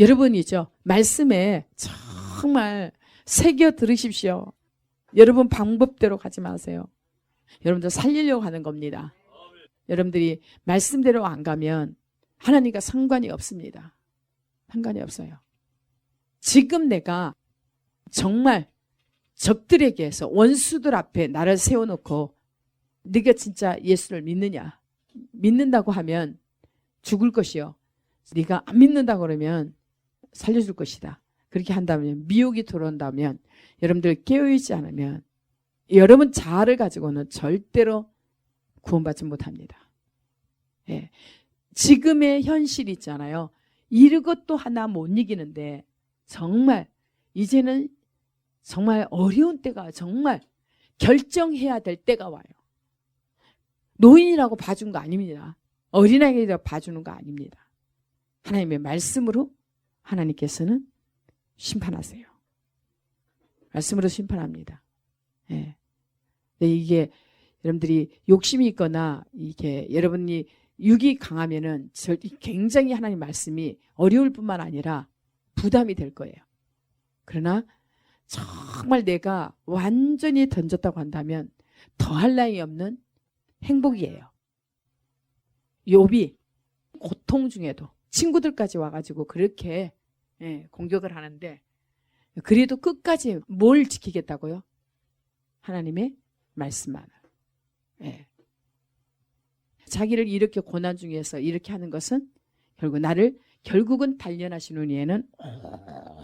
여러분이죠. 말씀에 정말 새겨 들으십시오. 여러분 방법대로 가지 마세요. 여러분들 살리려고 하는 겁니다. 여러분들이 말씀대로 안 가면 하나님과 상관이 없습니다. 상관이 없어요. 지금 내가 정말 적들에게서 원수들 앞에 나를 세워놓고 네가 진짜 예수를 믿느냐? 믿는다고 하면 죽을 것이요. 네가 안 믿는다고 그러면 살려줄 것이다. 그렇게 한다면, 미혹이 들어온다면, 여러분들 깨어있지 않으면 여러분 자아를 가지고는 절대로 구원받지 못합니다. 예. 지금의 현실이 있잖아요. 이것도 하나 못 이기는데 정말 이제는 정말 어려운 때가, 정말 결정해야 될 때가 와요. 노인이라고 봐준 거 아닙니다. 어린아이라고 봐주는 거 아닙니다. 하나님의 말씀으로 하나님께서는 심판하세요. 말씀으로 심판합니다. 예. 이게 여러분들이 욕심이 있거나 이게 여러분이 육이 강하면은 굉장히 하나님 말씀이 어려울 뿐만 아니라 부담이 될 거예요. 그러나 정말 내가 완전히 던졌다고 한다면 더할 나위 없는 행복이에요. 욥이 고통 중에도 친구들까지 와가지고 그렇게 공격을 하는데 그래도 끝까지 뭘 지키겠다고요? 하나님의 말씀만을. 자기를 이렇게 고난 중에서 이렇게 하는 것은 결국 나를 결국은 단련하시는 이에는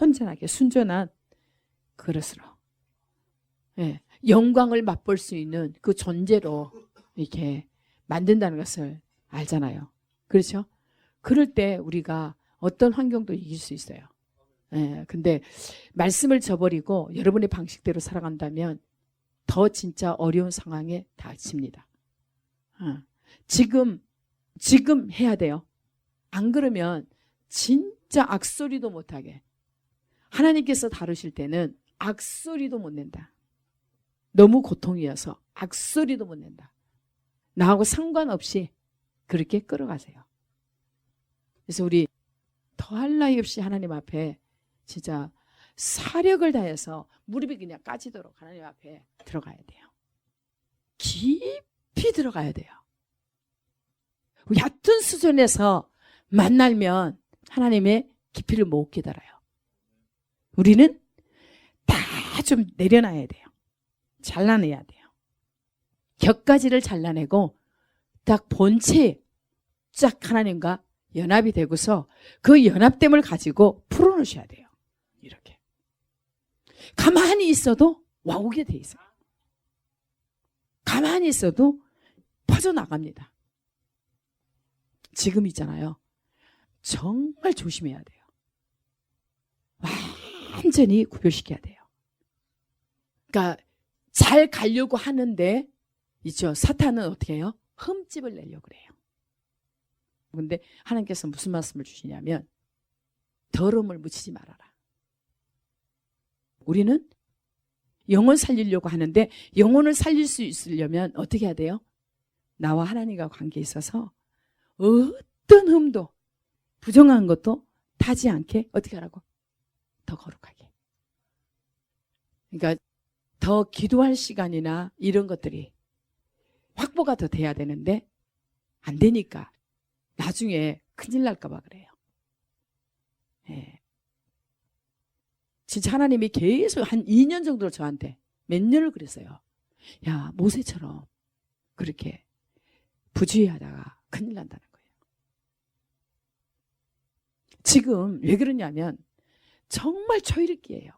온전하게 순전한 그릇으로 영광을 맛볼 수 있는 그 존재로 이렇게 만든다는 것을 알잖아요. 그렇죠? 그럴 때 우리가 어떤 환경도 이길 수 있어요. 근데 말씀을 저버리고 여러분의 방식대로 살아간다면 더 진짜 어려운 상황에 닥칩니다. 지금 해야 돼요. 안 그러면 진짜 악소리도 못하게. 하나님께서 다루실 때는 악소리도 못 낸다. 너무 고통이어서 악소리도 못 낸다. 나하고 상관없이 그렇게 끌어가세요. 그래서 우리 더할 나위 없이 하나님 앞에 진짜 사력을 다해서 무릎이 그냥 까지도록 하나님 앞에 들어가야 돼요. 깊이 들어가야 돼요. 얕은 수준에서 만나면 하나님의 깊이를 못 깨달아요. 우리는 다 좀 내려놔야 돼요. 잘라내야 돼요. 격가지를 잘라내고 딱 본체 쫙 하나님과 연합이 되고서 그 연합됨을 가지고 풀어놓으셔야 돼요. 이렇게. 가만히 있어도 와오게 돼 있어요. 가만히 있어도 퍼져나갑니다. 지금 있잖아요. 정말 조심해야 돼요. 완전히 구별시켜야 돼요. 그러니까 잘 가려고 하는데 있죠. 사탄은 어떻게 해요? 흠집을 내려고 그래요. 근데 하나님께서 무슨 말씀을 주시냐면 더러움을 묻히지 말아라. 우리는 영혼 살리려고 하는데 영혼을 살릴 수 있으려면 어떻게 해야 돼요? 나와 하나님과 관계에 있어서 어떤 흠도 부정한 것도 타지 않게 어떻게 하라고? 더 거룩하게. 그러니까 더 기도할 시간이나 이런 것들이 확보가 더 돼야 되는데 안 되니까 나중에 큰일 날까 봐 그래요. 진짜 하나님이 계속 한 2년 정도를 저한테 몇 년을 그랬어요. 야, 모세처럼 그렇게 부주의하다가 큰일 난다는 거예요. 지금 왜 그러냐면 정말 초일기예요.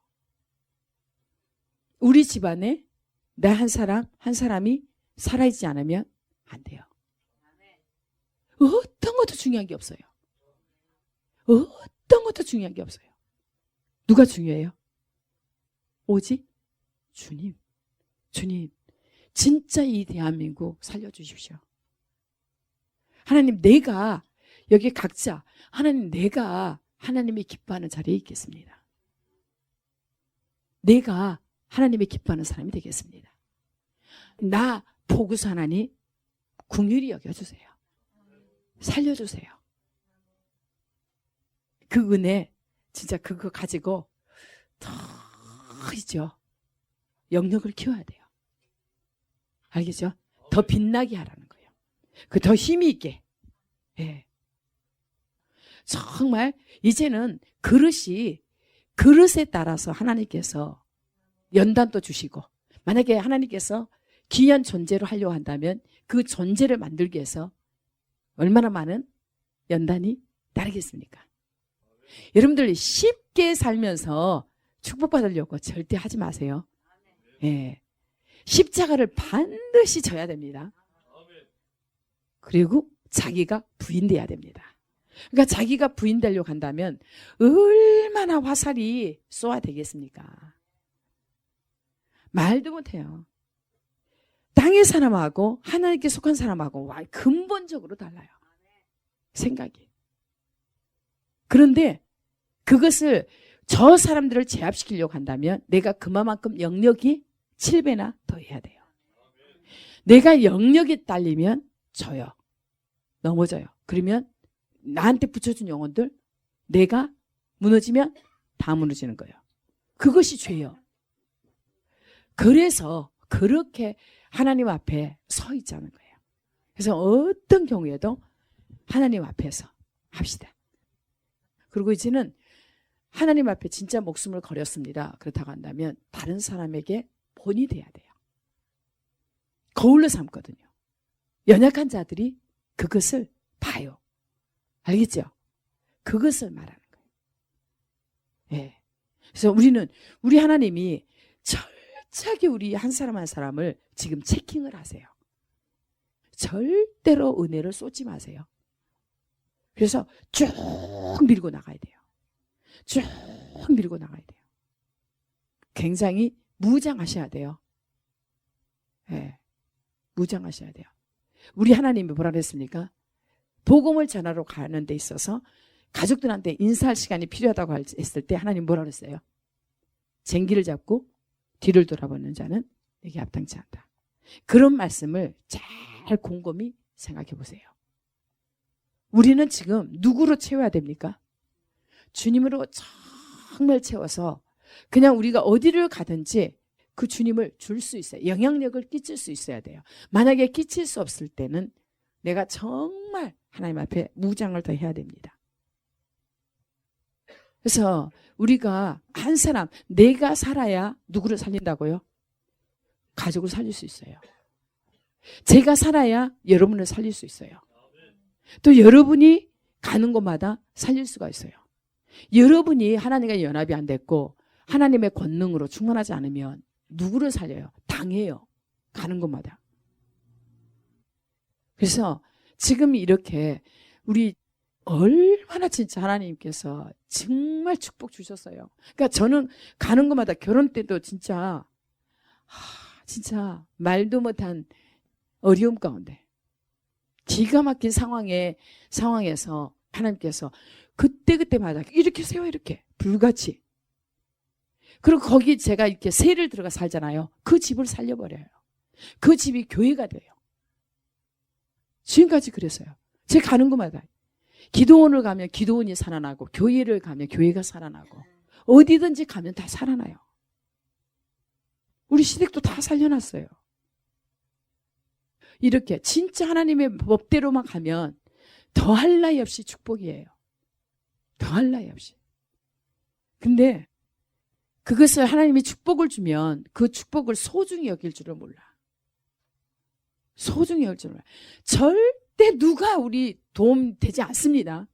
우리 집안에 내 한 사람이 살아있지 않으면 안 돼요. 어떤 것도 중요한 게 없어요. 어떤 것도 중요한 게 없어요. 누가 중요해요? 오직 주님. 주님, 진짜 이 대한민국 살려주십시오. 하나님, 내가 여기 각자 하나님, 내가 하나님이 기뻐하는 자리에 있겠습니다. 내가 하나님이 기뻐하는 사람이 되겠습니다. 나 보고서 하나님 긍휼히 여겨주세요. 살려주세요. 그 은혜 진짜 그거 가지고 더 있죠. 영역을 키워야 돼요. 알겠죠? 더 빛나게 하라는 거예요. 그 더 힘이 있게. 예. 정말 이제는 그릇에 따라서 하나님께서 연단도 주시고, 만약에 하나님께서 귀한 존재로 하려고 한다면 그 존재를 만들기 위해서 얼마나 많은 연단이 따르겠습니까? 여러분들 쉽게 살면서 축복받으려고 절대 하지 마세요. 예. 십자가를 반드시 져야 됩니다. 그리고 자기가 부인돼야 됩니다. 그러니까 자기가 부인되려고 한다면 얼마나 화살이 쏘아되겠습니까? 말도 못해요. 땅의 사람하고 하나님께 속한 사람하고 근본적으로 달라요. 생각이. 그런데 그것을 저 사람들을 제압시키려고 한다면 내가 그만큼 영역이 7배나 더 해야 돼요. 내가 영역에 딸리면 져요. 넘어져요. 그러면 나한테 붙여준 영혼들 내가 무너지면 다 무너지는 거예요. 그것이 죄예요. 그래서 그렇게 하나님 앞에 서 있자는 거예요. 그래서 어떤 경우에도 하나님 앞에서 합시다. 그리고 이제는 하나님 앞에 진짜 목숨을 걸었습니다. 그렇다고 한다면 다른 사람에게 본이 돼야 돼요. 거울로 삼거든요. 연약한 자들이 그것을 봐요. 알겠죠? 그것을 말하는 거예요. 예. 그래서 우리 하나님이 철저하게 우리 한 사람 한 사람을 지금 체킹을 하세요. 절대로 은혜를 쏟지 마세요. 그래서 쭉 밀고 나가야 돼요. 쭉 밀고 나가야 돼요. 굉장히 무장하셔야 돼요. 예. 무장하셔야 돼요. 우리 하나님이 뭐라 그랬습니까? 복음을 전하러 가는 데 있어서 가족들한테 인사할 시간이 필요하다고 했을 때 하나님 뭐라 그랬어요? 쟁기를 잡고 뒤를 돌아보는 자는 내게 합당치 않다. 그런 말씀을 잘 곰곰이 생각해 보세요. 우리는 지금 누구로 채워야 됩니까? 주님으로 정말 채워서 그냥 우리가 어디를 가든지 그 주님을 줄 수 있어요. 영향력을 끼칠 수 있어야 돼요. 만약에 끼칠 수 없을 때는 내가 정말 하나님 앞에 무장을 더 해야 됩니다. 그래서 우리가 한 사람, 내가 살아야 누구를 살린다고요? 가족을 살릴 수 있어요. 제가 살아야 여러분을 살릴 수 있어요. 또 여러분이 가는 곳마다 살릴 수가 있어요. 여러분이 하나님과 연합이 안 됐고 하나님의 권능으로 충만하지 않으면 누구를 살려요? 당해요. 가는 곳마다. 그래서 지금 이렇게 우리 얼마나 진짜 하나님께서 정말 축복 주셨어요. 그러니까 저는 가는 곳마다 결혼 때도 진짜 말도 못한 어려움 가운데 기가 막힌 상황에서 하나님께서 그때마다 이렇게 세워 이렇게 불같이. 그리고 거기 제가 이렇게 세를 들어가 살잖아요. 그 집을 살려버려요. 그 집이 교회가 돼요. 지금까지 그랬어요. 제가 가는 곳마다 기도원을 가면 기도원이 살아나고 교회를 가면 교회가 살아나고 어디든지 가면 다 살아나요. 우리 시댁도 다 살려놨어요. 이렇게 진짜 하나님의 법대로만 가면 더할 나위 없이 축복이에요. 더할 나위 없이. 근데 그것을 하나님이 축복을 주면 그 축복을 소중히 여길 줄을 몰라. 소중히 여길 줄을 몰라. 절대 누가 우리 도움 되지 않습니다.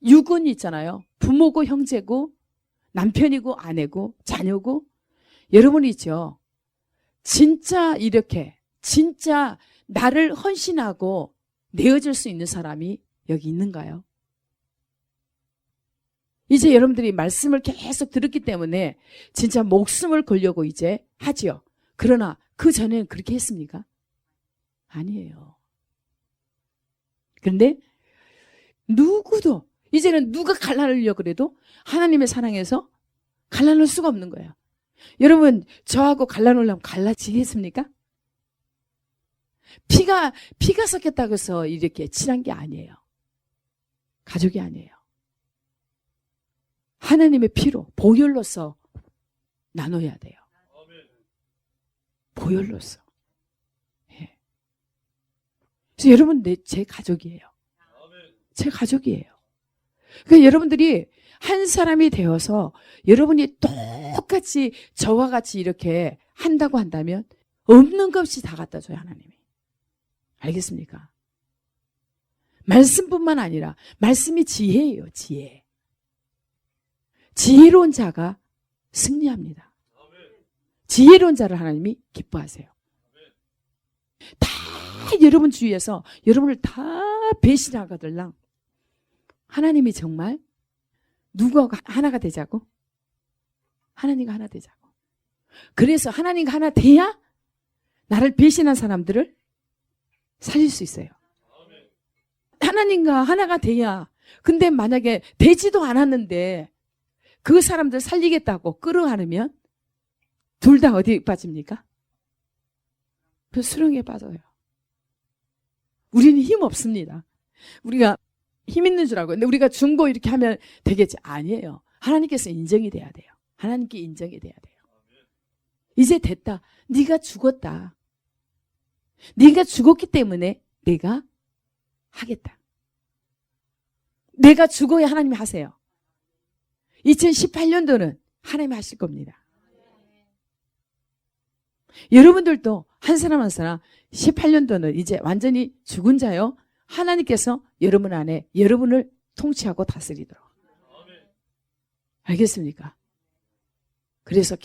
육은이 있잖아요. 부모고 형제고 남편이고 아내고 자녀고 여러분이 있죠. 진짜 이렇게 진짜 나를 헌신하고 내어줄 수 있는 사람이 여기 있는가요? 이제 여러분들이 말씀을 계속 들었기 때문에 진짜 목숨을 걸려고 이제 하지요. 그러나 그 전에는 그렇게 했습니까? 아니에요. 그런데 누구도 이제는 누가 갈라놓으려고 그래도 하나님의 사랑에서 갈라놓을 수가 없는 거예요. 여러분 저하고 갈라놓으려면 갈라지겠습니까? 피가 섞였다고 해서 이렇게 친한 게 아니에요. 가족이 아니에요. 하나님의 피로 보혈로서 나눠야 돼요. 보혈로서. 예. 그래서 여러분 제 가족이에요. 제 가족이에요. 그러니까 여러분들이 한 사람이 되어서 여러분이 똑같이 저와 같이 이렇게 한다고 한다면 없는 것 없이 다 갖다 줘요, 하나님이. 알겠습니까? 말씀뿐만 아니라 말씀이 지혜예요, 지혜. 지혜로운 자가 승리합니다. 지혜로운 자를 하나님이 기뻐하세요. 다 여러분 주위에서 여러분을 다 배신하거들랑 하나님이 정말 누구하고 하나가 되자고? 하나님과 하나 되자고. 그래서 하나님과 하나 돼야 나를 배신한 사람들을 살릴 수 있어요. 하나님과 하나가 돼야. 근데 만약에 되지도 않았는데 그 사람들 살리겠다고 끌어안으면 둘 다 어디 빠집니까? 그 수렁에 빠져요. 우리는 힘 없습니다. 우리가 힘 있는 줄 알고. 근데 우리가 중보 이렇게 하면 되겠지. 아니에요. 하나님께서 인정이 돼야 돼요. 하나님께 인정이 돼야 돼요. 이제 됐다. 네가 죽었다. 네가 죽었기 때문에 내가 하겠다. 내가 죽어야 하나님이 하세요. 2018년도는 하나님이 하실 겁니다. 여러분들도 한 사람 한 사람 18년도는 이제 완전히 죽은 자요. 하나님께서 여러분 안에 여러분을 통치하고 다스리도록. 알겠습니까? 그래서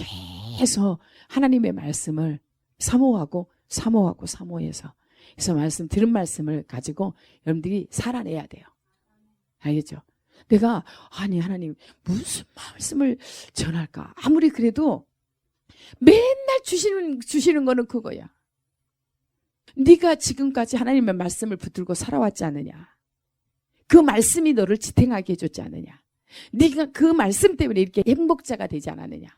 계속 하나님의 말씀을 사모하고 사모해서 그래서 말씀 들은 말씀을 가지고 여러분들이 살아내야 돼요. 알겠죠? 내가 아니 하나님 무슨 말씀을 전할까? 아무리 그래도 맨날 주시는 거는 그거야. 네가 지금까지 하나님의 말씀을 붙들고 살아왔지 않느냐? 그 말씀이 너를 지탱하게 해줬지 않느냐? 네가 그 말씀 때문에 이렇게 행복자가 되지 않았느냐?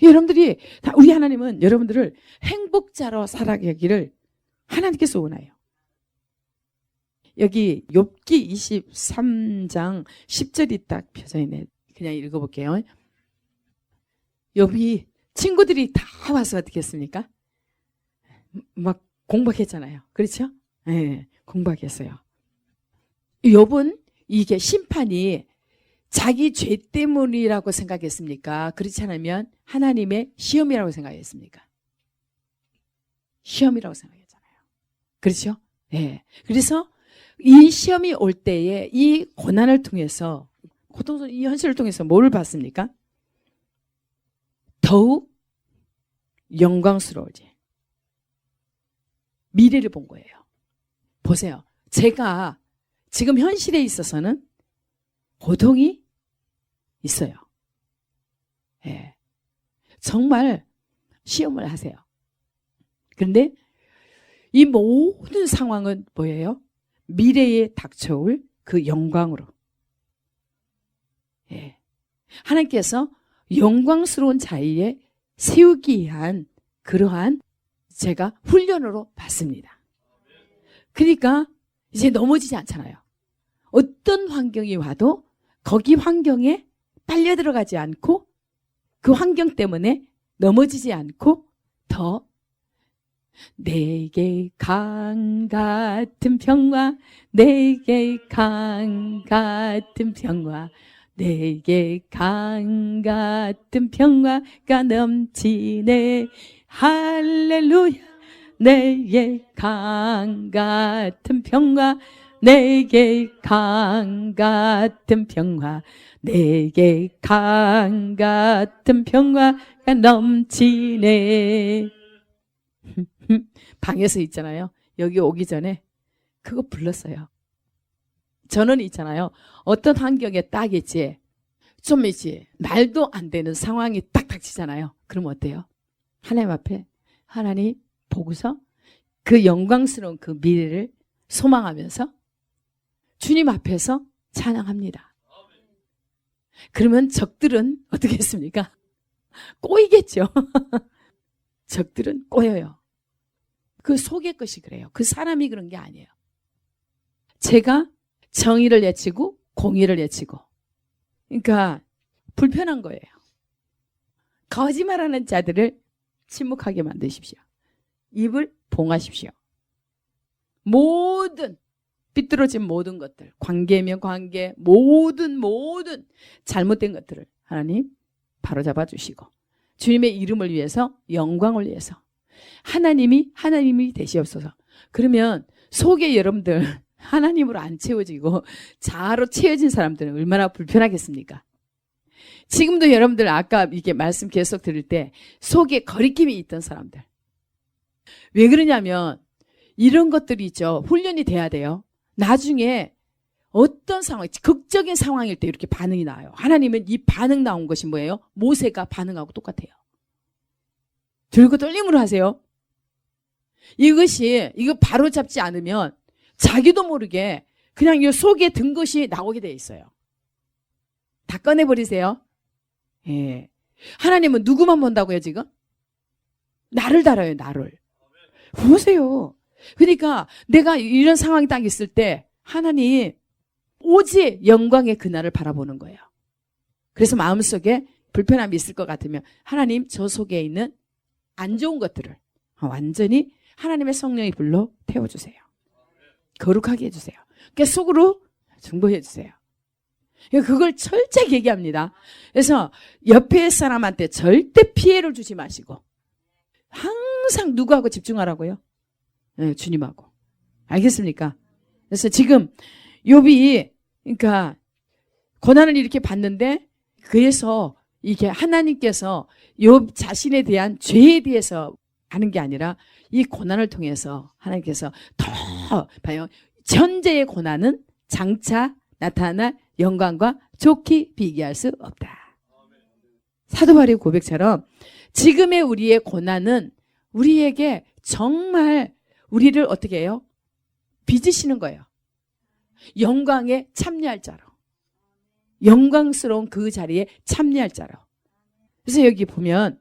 여러분들이 우리 하나님은 여러분들을 행복자로 살아가기를 하나님께서 원해요. 여기 욥기 23장 10절이 딱 펴져 있네. 그냥 읽어볼게요. 욥이 친구들이 다 와서 어떻게 했습니까? 막 공박했잖아요. 그렇죠? 네, 공박했어요. 욥은 이게 심판이 자기 죄 때문이라고 생각했습니까? 그렇지 않으면 하나님의 시험이라고 생각했습니까? 시험이라고 생각했잖아요. 그렇죠? 네. 그래서 이 시험이 올 때에 이 고난을 통해서 고통스러운 이 현실을 통해서 뭐를 봤습니까? 더욱 영광스러워지. 미래를 본 거예요. 보세요. 제가 지금 현실에 있어서는 고통이 있어요. 예. 정말 시험을 하세요. 그런데 이 모든 상황은 뭐예요? 미래에 닥쳐올 그 영광으로. 예. 하나님께서 영광스러운 자리에 세우기 위한 그러한 제가 훈련으로 받습니다. 그러니까 이제 넘어지지 않잖아요. 어떤 환경이 와도 거기 환경에 빨려 들어가지 않고 그 환경 때문에 넘어지지 않고 더 내게 강 같은 평화, 내게 강 같은 평화, 내게 강 같은 평화가 넘치네. 할렐루야. 내게 강 같은 평화, 내게 강 같은 평화, 내게 강 같은 평화가 넘치네. 방에서 있잖아요. 여기 오기 전에 그거 불렀어요. 저는 있잖아요. 어떤 환경에 딱 있지, 좀 있지, 말도 안 되는 상황이 딱 닥치잖아요. 그럼 어때요? 하나님 앞에 하나님 보고서 그 영광스러운 그 미래를 소망하면서 주님 앞에서 찬양합니다. 그러면 적들은 어떻게 했습니까? 꼬이겠죠. 적들은 꼬여요. 그 속의 것이 그래요. 그 사람이 그런 게 아니에요. 제가 정의를 외치고 공의를 외치고 그러니까 불편한 거예요. 거짓말하는 자들을 침묵하게 만드십시오. 입을 봉하십시오. 모든 삐뚤어진 모든 것들, 관계면 관계, 모든 잘못된 것들을 하나님 바로잡아 주시고 주님의 이름을 위해서, 영광을 위해서 하나님이 되시옵소서. 그러면 속에 여러분들 하나님으로 안 채워지고 자아로 채워진 사람들은 얼마나 불편하겠습니까? 지금도 여러분들 아까 이렇게 말씀 계속 들을 때 속에 거리낌이 있던 사람들, 왜 그러냐면 이런 것들이 있죠. 훈련이 돼야 돼요. 나중에 어떤 상황, 극적인 상황일 때 이렇게 반응이 나와요. 하나님은 이 반응 나온 것이 뭐예요? 모세가 반응하고 똑같아요. 들고 떨림으로 하세요. 이거 바로 잡지 않으면 자기도 모르게 그냥 이 속에 든 것이 나오게 돼 있어요. 다 꺼내버리세요. 예. 하나님은 누구만 본다고요, 지금? 나를 달아요, 나를. 보세요. 그러니까 내가 이런 상황이 딱 있을 때 하나님 오직 영광의 그날을 바라보는 거예요. 그래서 마음속에 불편함이 있을 것 같으면 하나님 저 속에 있는 안 좋은 것들을 완전히 하나님의 성령이 불러 태워주세요. 거룩하게 해주세요. 그러니까 속으로 중보해 주세요. 그걸 철저히 얘기합니다. 그래서 옆에 사람한테 절대 피해를 주지 마시고 항상 누구하고 집중하라고요? 네, 주님하고. 알겠습니까? 그래서 지금 욥이 그러니까 고난을 이렇게 받는데 그래서 이게 하나님께서 욥 자신에 대한 죄에 대해서 하는 게 아니라 이 고난을 통해서 하나님께서 더 봐요. 현재의 고난은 장차 나타날 영광과 좋게 비교할 수 없다. 사도 바울의 고백처럼 지금의 우리의 고난은 우리에게 정말 우리를 어떻게 해요? 빚으시는 거예요. 영광에 참여할 자로. 영광스러운 그 자리에 참여할 자로. 그래서 여기 보면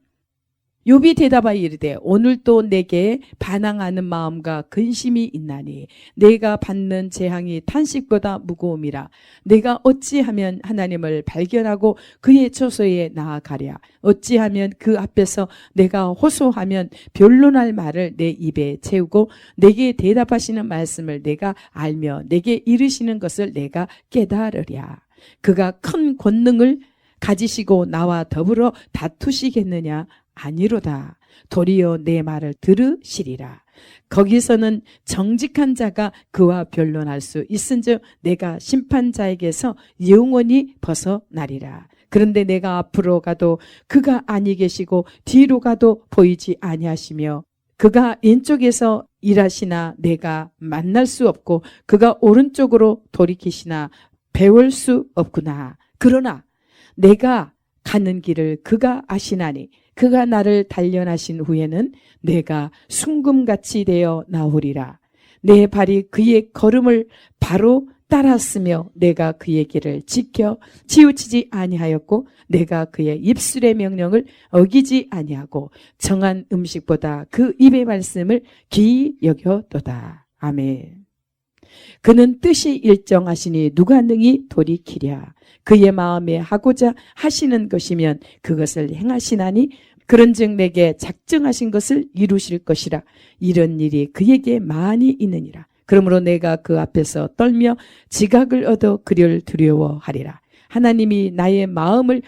욥이 대답하여 이르되 오늘도 내게 반항하는 마음과 근심이 있나니 내가 받는 재앙이 탄식보다 무거움이라. 내가 어찌하면 하나님을 발견하고 그의 처소에 나아가랴. 어찌하면 그 앞에서 내가 호소하면 변론할 말을 내 입에 채우고 내게 대답하시는 말씀을 내가 알며 내게 이르시는 것을 내가 깨달으랴. 그가 큰 권능을 가지시고 나와 더불어 다투시겠느냐? 아니로다. 도리어 내 말을 들으시리라. 거기서는 정직한 자가 그와 변론할 수 있은즉 내가 심판자에게서 영원히 벗어나리라. 그런데 내가 앞으로 가도 그가 아니 계시고 뒤로 가도 보이지 아니하시며 그가 왼쪽에서 일하시나 내가 만날 수 없고 그가 오른쪽으로 돌이키시나 배울 수 없구나. 그러나 내가 가는 길을 그가 아시나니 그가 나를 단련하신 후에는 내가 순금같이 되어 나오리라. 내 발이 그의 걸음을 바로 따랐으며 내가 그의 길을 지켜 치우치지 아니하였고 내가 그의 입술의 명령을 어기지 아니하고 정한 음식보다 그 입의 말씀을 귀히 여겼도다. 아멘. 그는 뜻이 일정하시니 누가 능히 돌이키랴. 그의 마음에 하고자 하시는 것이면 그것을 행하시나니 그런즉 내게 작정하신 것을 이루실 것이라. 이런 일이 그에게 많이 있느니라. 그러므로 내가 그 앞에서 떨며 지각을 얻어 그를 두려워하리라. 하나님이 나의 마음을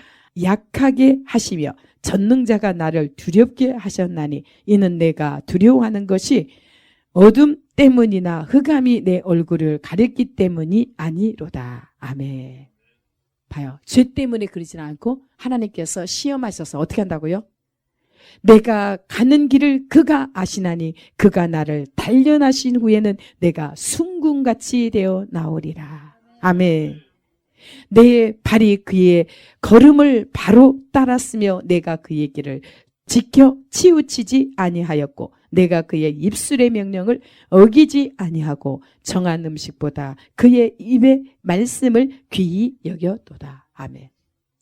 약하게 하시며 전능자가 나를 두렵게 하셨나니 이는 내가 두려워하는 것이 어둠 때문이나 흑암이 내 얼굴을 가렸기 때문이 아니로다. 아멘. 봐요. 죄 때문에 그러지는 않고 하나님께서 시험하셔서 어떻게 한다고요? 내가 가는 길을 그가 아시나니 그가 나를 단련하신 후에는 내가 순금같이 되어 나오리라. 아멘. 내 발이 그의 걸음을 바로 따랐으며 내가 그의 길을 지켜 치우치지 아니하였고 내가 그의 입술의 명령을 어기지 아니하고 정한 음식보다 그의 입의 말씀을 귀히 여겼도다. 아멘.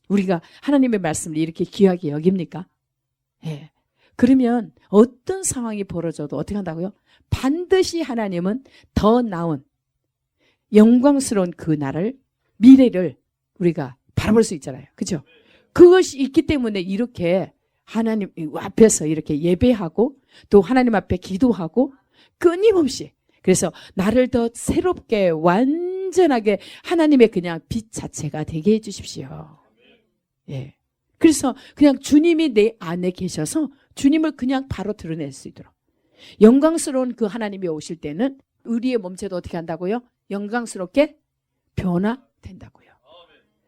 우리가 하나님의 말씀을 이렇게 귀하게 여깁니까? 예. 그러면 어떤 상황이 벌어져도 어떻게 한다고요? 반드시 하나님은 더 나은 영광스러운 그 날을, 미래를 우리가 바라볼 수 있잖아요. 그죠? 그것이 있기 때문에 이렇게 하나님 앞에서 이렇게 예배하고 또 하나님 앞에 기도하고 끊임없이 그래서 나를 더 새롭게 완전하게 하나님의 그냥 빛 자체가 되게 해주십시오. 예. 그래서 그냥 주님이 내 안에 계셔서 주님을 그냥 바로 드러낼 수 있도록 영광스러운 그 하나님이 오실 때는 우리의 몸체도 어떻게 한다고요? 영광스럽게 변화된다고요.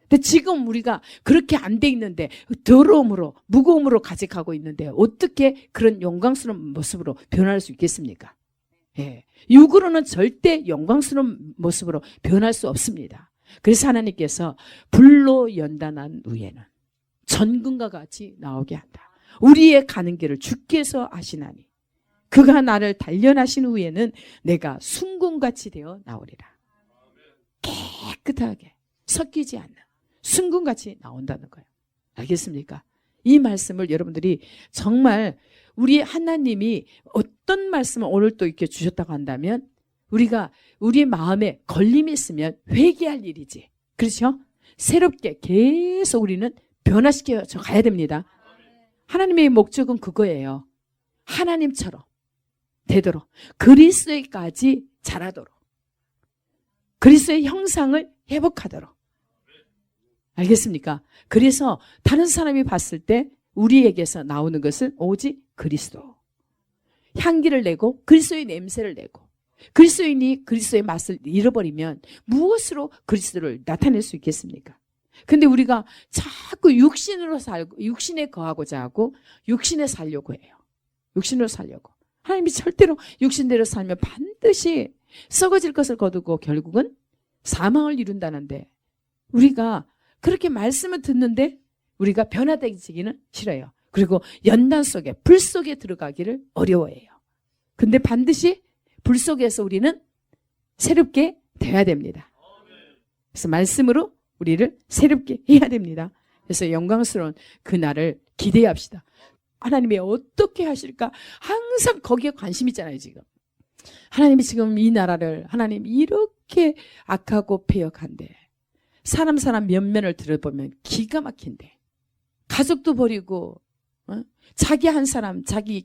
근데 지금 우리가 그렇게 안 돼 있는데 더러움으로 무거움으로 가직하고 있는데 어떻게 그런 영광스러운 모습으로 변할 수 있겠습니까? 예. 육으로는 절대 영광스러운 모습으로 변할 수 없습니다. 그래서 하나님께서 불로 연단한 후에는 전근과 같이 나오게 한다. 우리의 가는 길을 주께서 아시나니 그가 나를 단련하신 후에는 내가 순금같이 되어 나오리라. 깨끗하게 섞이지 않는 순금같이 나온다는 거예요. 알겠습니까? 이 말씀을 여러분들이 정말 우리 하나님이 어떤 말씀을 오늘 또 이렇게 주셨다고 한다면 우리가 우리 마음에 걸림이 있으면 회개할 일이지. 그렇죠? 새롭게 계속 우리는 변화시켜 가야 됩니다. 하나님의 목적은 그거예요. 하나님처럼 되도록 그리스도까지 자라도록 그리스도의 형상을 회복하도록. 알겠습니까? 그래서 다른 사람이 봤을 때 우리에게서 나오는 것은 오직 그리스도. 향기를 내고 그리스도의 냄새를 내고 그리스도인이 그리스도의 맛을 잃어버리면 무엇으로 그리스도를 나타낼 수 있겠습니까? 근데 우리가 자꾸 육신으로 살고 육신에 거하고자 하고 육신에 살려고 해요. 육신으로 살려고. 하나님이 절대로 육신대로 살면 반드시 썩어질 것을 거두고 결국은 사망을 이룬다는데 우리가 그렇게 말씀을 듣는데 우리가 변화되기는 싫어요. 그리고 연단 속에 불 속에 들어가기를 어려워해요. 근데 반드시 불 속에서 우리는 새롭게 돼야 됩니다. 그래서 말씀으로 우리를 새롭게 해야 됩니다. 그래서 영광스러운 그날을 기대합시다. 하나님이 어떻게 하실까? 항상 거기에 관심 있잖아요, 지금. 하나님이 지금 이 나라를 하나님 이렇게 악하고 패역한데 사람 면면을 들어보면 기가 막힌데 가족도 버리고 자기 한 사람 자기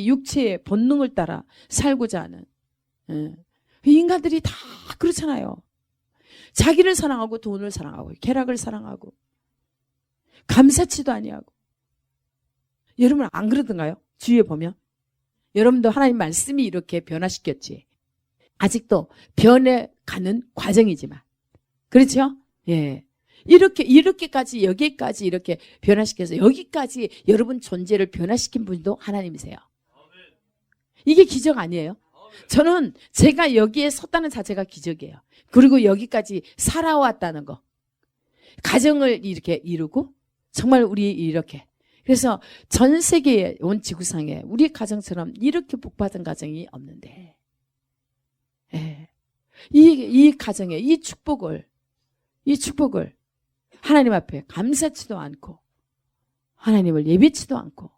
육체의 본능을 따라 살고자 하는 인간들이 다 그렇잖아요. 자기를 사랑하고 돈을 사랑하고 쾌락을 사랑하고 감사치도 아니하고. 여러분 안 그러던가요? 주위에 보면 여러분도 하나님 말씀이 이렇게 변화시켰지. 아직도 변해가는 과정이지만 그렇죠? 예. 이렇게까지 여기까지 이렇게 변화시켜서 여기까지 여러분 존재를 변화시킨 분도 하나님이세요. 이게 기적 아니에요? 저는 제가 여기에 섰다는 자체가 기적이에요. 그리고 여기까지 살아왔다는 거. 가정을 이렇게 이루고 정말 우리 이렇게. 그래서 전 세계에 온 지구상에 우리 가정처럼 이렇게 복받은 가정이 없는데 예. 이 가정에 이 축복을 하나님 앞에 감사치도 않고 하나님을 예배치도 않고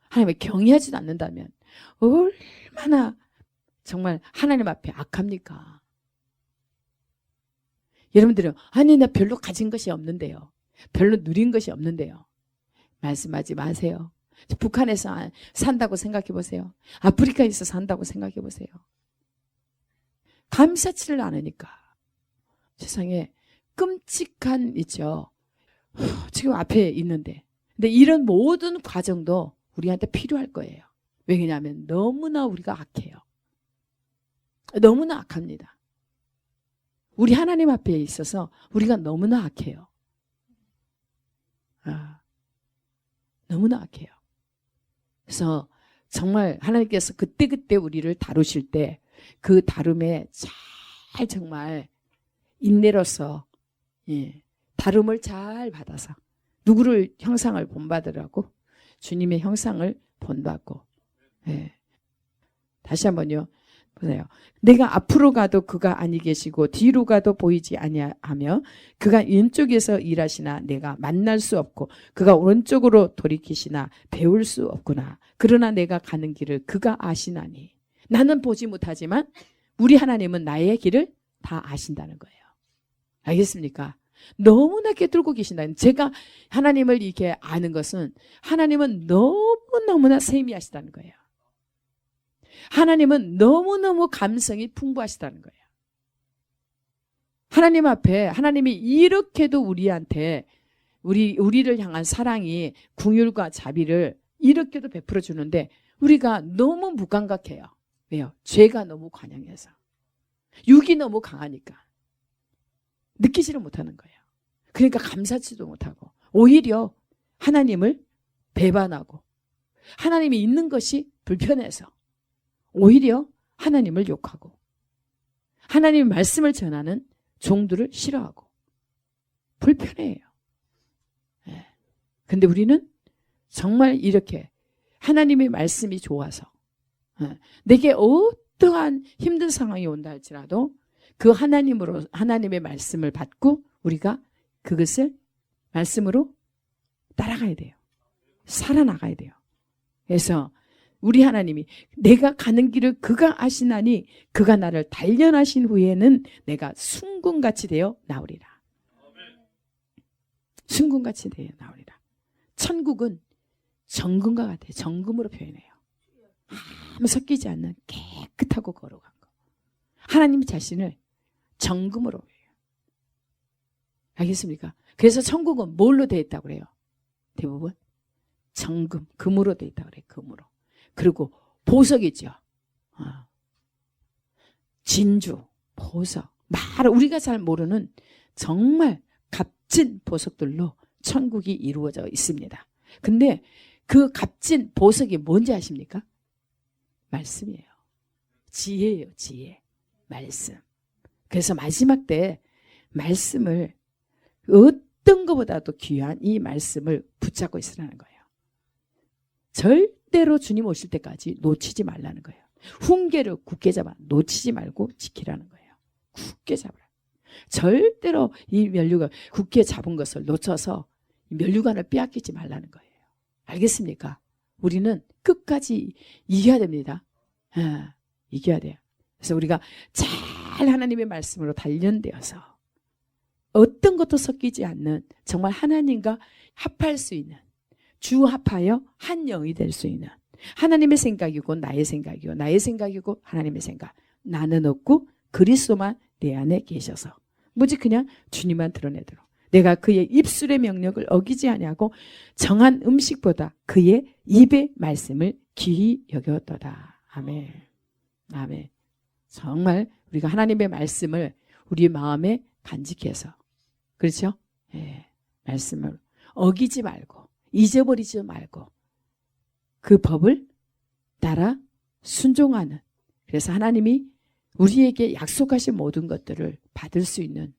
하나님을 경외하지도 않는다면 얼마나 정말 하나님 앞에 악합니까? 여러분들은 아니 나 별로 가진 것이 없는데요. 별로 누린 것이 없는데요. 말씀하지 마세요. 북한에서 산다고 생각해 보세요. 아프리카에서 산다고 생각해 보세요. 감사치를 않으니까 세상에 끔찍한 있죠. 지금 앞에 있는데. 근데 이런 모든 과정도 우리한테 필요할 거예요. 왜냐하면 너무나 우리가 악해요. 너무나 악합니다. 우리 하나님 앞에 있어서 우리가 너무나 악해요. 너무나 악해요. 그래서 정말 하나님께서 그때그때 우리를 다루실 때 그 다룸에 잘 정말 인내로서 다룸을 잘 받아서 누구를 형상을 본받으라고 주님의 형상을 본받고 다시 한번요. 보세요. 내가 앞으로 가도 그가 아니 계시고 뒤로 가도 보이지 아니하며 그가 왼쪽에서 일하시나 내가 만날 수 없고 그가 오른쪽으로 돌이키시나 배울 수 없구나. 그러나 내가 가는 길을 그가 아시나니 나는 보지 못하지만 우리 하나님은 나의 길을 다 아신다는 거예요. 알겠습니까? 너무나 꿰뚫고 계신다. 제가 하나님을 이렇게 아는 것은 하나님은 너무너무나 세미하시다는 거예요. 하나님은 너무너무 감성이 풍부하시다는 거예요. 하나님 앞에 하나님이 이렇게도 우리한테 우리를 향한 사랑이 긍휼과 자비를 이렇게도 베풀어 주는데 우리가 너무 무감각해요. 왜요? 죄가 너무 관영해서. 육이 너무 강하니까. 느끼지를 못하는 거예요. 그러니까 감사치도 못하고 오히려 하나님을 배반하고 하나님이 있는 것이 불편해서 오히려 하나님을 욕하고 하나님의 말씀을 전하는 종들을 싫어하고 불편해요. 근데 우리는 정말 이렇게 하나님의 말씀이 좋아서 내게 어떠한 힘든 상황이 온다 할지라도 그 하나님의 말씀을 받고 우리가 그것을 말씀으로 따라가야 돼요. 살아나가야 돼요. 그래서 우리 하나님이 내가 가는 길을 그가 아시나니 그가 나를 단련하신 후에는 내가 순금같이 되어 나오리라. 순금같이 되어 나오리라. 천국은 정금과 같아요. 정금으로 표현해요. 아무 섞이지 않는 깨끗하고 거룩한 거. 하나님 자신을 정금으로 해요. 알겠습니까? 그래서 천국은 뭘로 되어 있다고 그래요? 대부분 정금, 금으로 되어 있다고 그래요. 금으로. 그리고 보석이죠. 진주, 보석, 우리가 잘 모르는 정말 값진 보석들로 천국이 이루어져 있습니다. 근데 그 값진 보석이 뭔지 아십니까? 말씀이에요. 지혜예요. 지혜. 말씀. 그래서 마지막 때 말씀을 어떤 것보다도 귀한 이 말씀을 붙잡고 있으라는 거예요. 절대로 주님 오실 때까지 놓치지 말라는 거예요. 훈계를 굳게 잡아 놓치지 말고 지키라는 거예요. 굳게 잡아라. 절대로 이 면류관 굳게 잡은 것을 놓쳐서 면류관을 빼앗기지 말라는 거예요. 알겠습니까? 우리는 끝까지 이겨야 됩니다. 이겨야 돼요. 그래서 우리가 잘 하나님의 말씀으로 단련되어서 어떤 것도 섞이지 않는 정말 하나님과 합할 수 있는 주합하여 한 영이 될 수 있는 하나님의 생각이고 나의 생각이고 나의 생각이고 하나님의 생각. 나는 없고 그리스도만 내 안에 계셔서 뭐지 그냥 주님만 드러내도록 내가 그의 입술의 명령을 어기지 아니하고 정한 음식보다 그의 입의 말씀을 귀히 여겼도다. 아멘. 아멘. 정말 우리가 하나님의 말씀을 우리 마음에 간직해서 그렇죠? 예, 말씀을 어기지 말고 잊어버리지 말고 그 법을 따라 순종하는 그래서 하나님이 우리에게 약속하신 모든 것들을 받을 수 있는